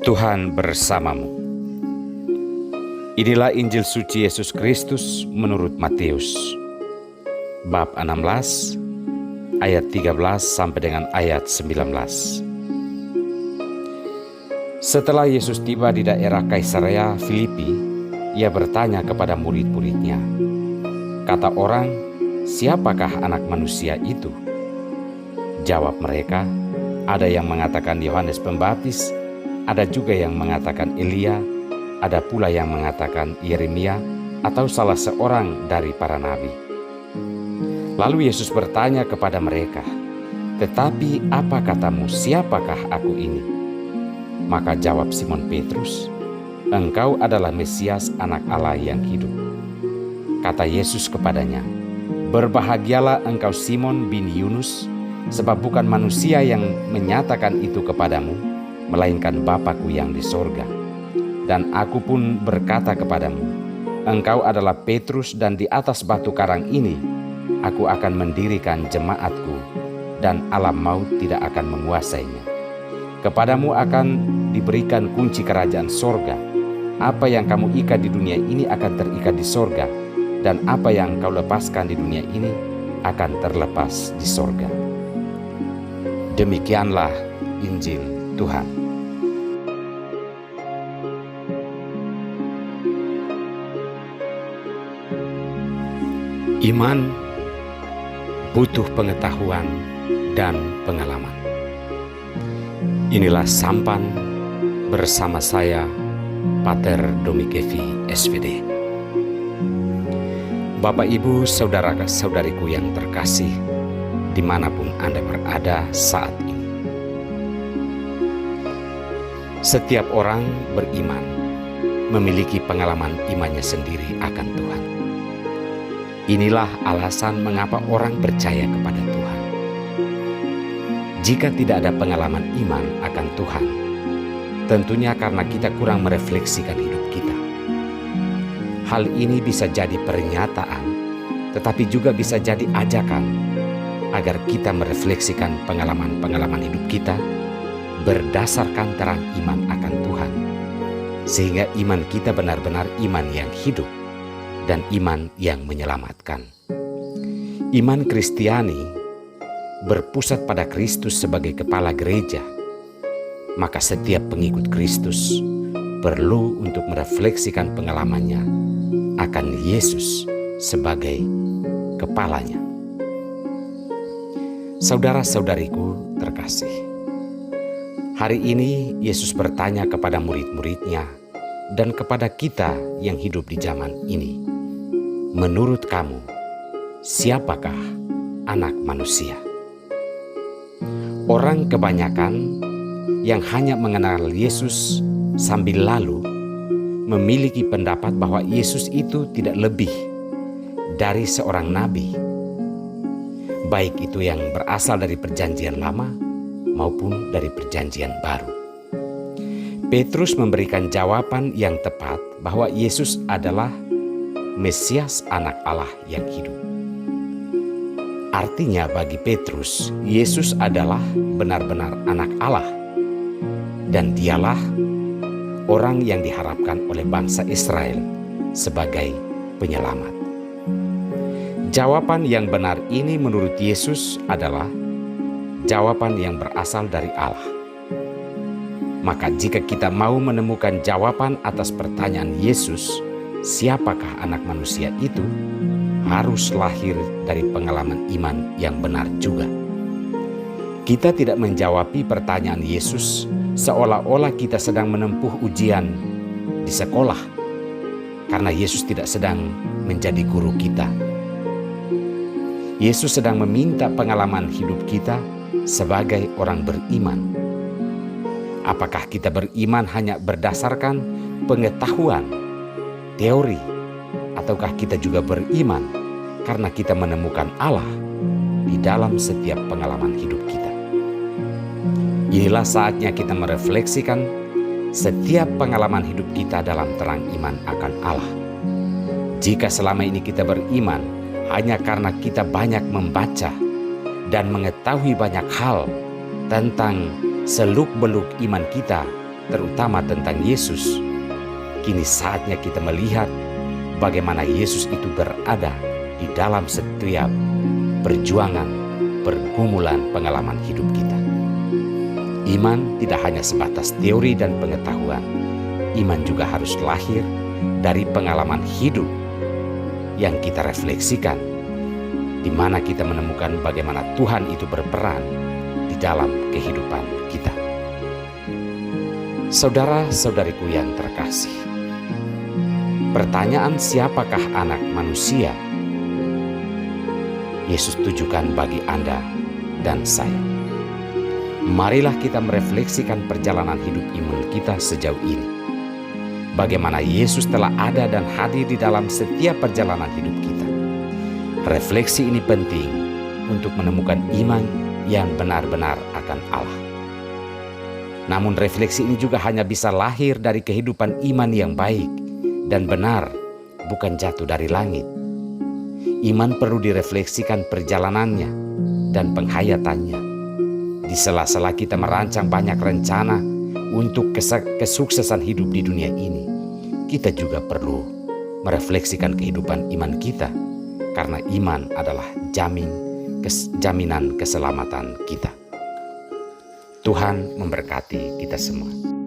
Tuhan bersamamu. Inilah Injil suci Yesus Kristus menurut Matius, bab 16, ayat 13 sampai dengan ayat 19. Setelah Yesus tiba di daerah Kaisarea Filipi, ia bertanya kepada murid-muridnya, kata orang, siapakah anak manusia itu? Jawab mereka, ada yang mengatakan Yohanes Pembaptis, ada juga yang mengatakan Elia, ada pula yang mengatakan Yeremia atau salah seorang dari para nabi. Lalu Yesus bertanya kepada mereka, tetapi apa katamu, siapakah aku ini? Maka jawab Simon Petrus, engkau adalah Mesias, anak Allah yang hidup. Kata Yesus kepadanya, berbahagialah engkau Simon bin Yunus, sebab bukan manusia yang menyatakan itu kepadamu, melainkan Bapa-Ku yang di sorga. Dan aku pun berkata kepadamu, engkau adalah Petrus, dan di atas batu karang ini aku akan mendirikan jemaat-Ku, dan alam maut tidak akan menguasainya. Kepadamu akan diberikan kunci kerajaan sorga. Apa yang kamu ikat di dunia ini akan terikat di sorga, dan apa yang kau lepaskan di dunia ini akan terlepas di sorga. Demikianlah Injil Tuhan. Iman butuh pengetahuan dan pengalaman. Inilah sampan bersama saya, Pater Domikevi SVD. Bapak, Ibu, saudara-saudariku yang terkasih, dimanapun Anda berada saat ini. Setiap orang beriman memiliki pengalaman imannya sendiri akan Tuhan. Inilah alasan mengapa orang percaya kepada Tuhan. Jika tidak ada pengalaman iman akan Tuhan, tentunya karena kita kurang merefleksikan hidup kita. Hal ini bisa jadi pernyataan, tetapi juga bisa jadi ajakan agar kita merefleksikan pengalaman-pengalaman hidup kita berdasarkan terang iman akan Tuhan, sehingga iman kita benar-benar iman yang hidup dan iman yang menyelamatkan. Iman Kristiani berpusat pada Kristus sebagai kepala gereja, maka setiap pengikut Kristus perlu untuk merefleksikan pengalamannya akan Yesus sebagai kepalanya. Saudara-saudariku terkasih, hari ini Yesus bertanya kepada murid-muridnya dan kepada kita yang hidup di zaman ini, menurut kamu, siapakah anak manusia? Orang kebanyakan yang hanya mengenal Yesus sambil lalu memiliki pendapat bahwa Yesus itu tidak lebih dari seorang nabi, baik itu yang berasal dari Perjanjian Lama maupun dari Perjanjian Baru. Petrus memberikan jawaban yang tepat bahwa Yesus adalah Mesias, anak Allah yang hidup. Artinya bagi Petrus, Yesus adalah benar-benar anak Allah, dan dialah orang yang diharapkan oleh bangsa Israel sebagai penyelamat. Jawaban yang benar ini menurut Yesus adalah jawaban yang berasal dari Allah. Maka jika kita mau menemukan jawaban atas pertanyaan Yesus, siapakah anak manusia itu, harus lahir dari pengalaman iman yang benar juga. Kita tidak menjawabi pertanyaan Yesus seolah-olah kita sedang menempuh ujian di sekolah, karena Yesus tidak sedang menjadi guru kita. Yesus sedang meminta pengalaman hidup kita sebagai orang beriman. Apakah kita beriman hanya berdasarkan pengetahuan, teori, ataukah kita juga beriman karena kita menemukan Allah di dalam setiap pengalaman hidup kita? Inilah saatnya kita merefleksikan setiap pengalaman hidup kita dalam terang iman akan Allah. Jika selama ini kita beriman hanya karena kita banyak membaca dan mengetahui banyak hal tentang seluk-beluk iman kita terutama tentang Yesus, kini saatnya kita melihat bagaimana Yesus itu berada di dalam setiap perjuangan, pergumulan pengalaman hidup kita. Iman tidak hanya sebatas teori dan pengetahuan. Iman juga harus lahir dari pengalaman hidup yang kita refleksikan, di mana kita menemukan bagaimana Tuhan itu berperan di dalam kehidupan kita. Saudara-saudariku yang terkasih, pertanyaan siapakah anak manusia? Yesus tujukan bagi Anda dan saya. Marilah kita merefleksikan perjalanan hidup iman kita sejauh ini. Bagaimana Yesus telah ada dan hadir di dalam setiap perjalanan hidup kita. Refleksi ini penting untuk menemukan iman yang benar-benar akan Allah. Namun refleksi ini juga hanya bisa lahir dari kehidupan iman yang baik dan benar, bukan jatuh dari langit. Iman perlu direfleksikan perjalanannya dan penghayatannya. Di sela-sela kita merancang banyak rencana untuk kesuksesan hidup di dunia ini, kita juga perlu merefleksikan kehidupan iman kita, karena iman adalah jaminan keselamatan kita. Tuhan memberkati kita semua.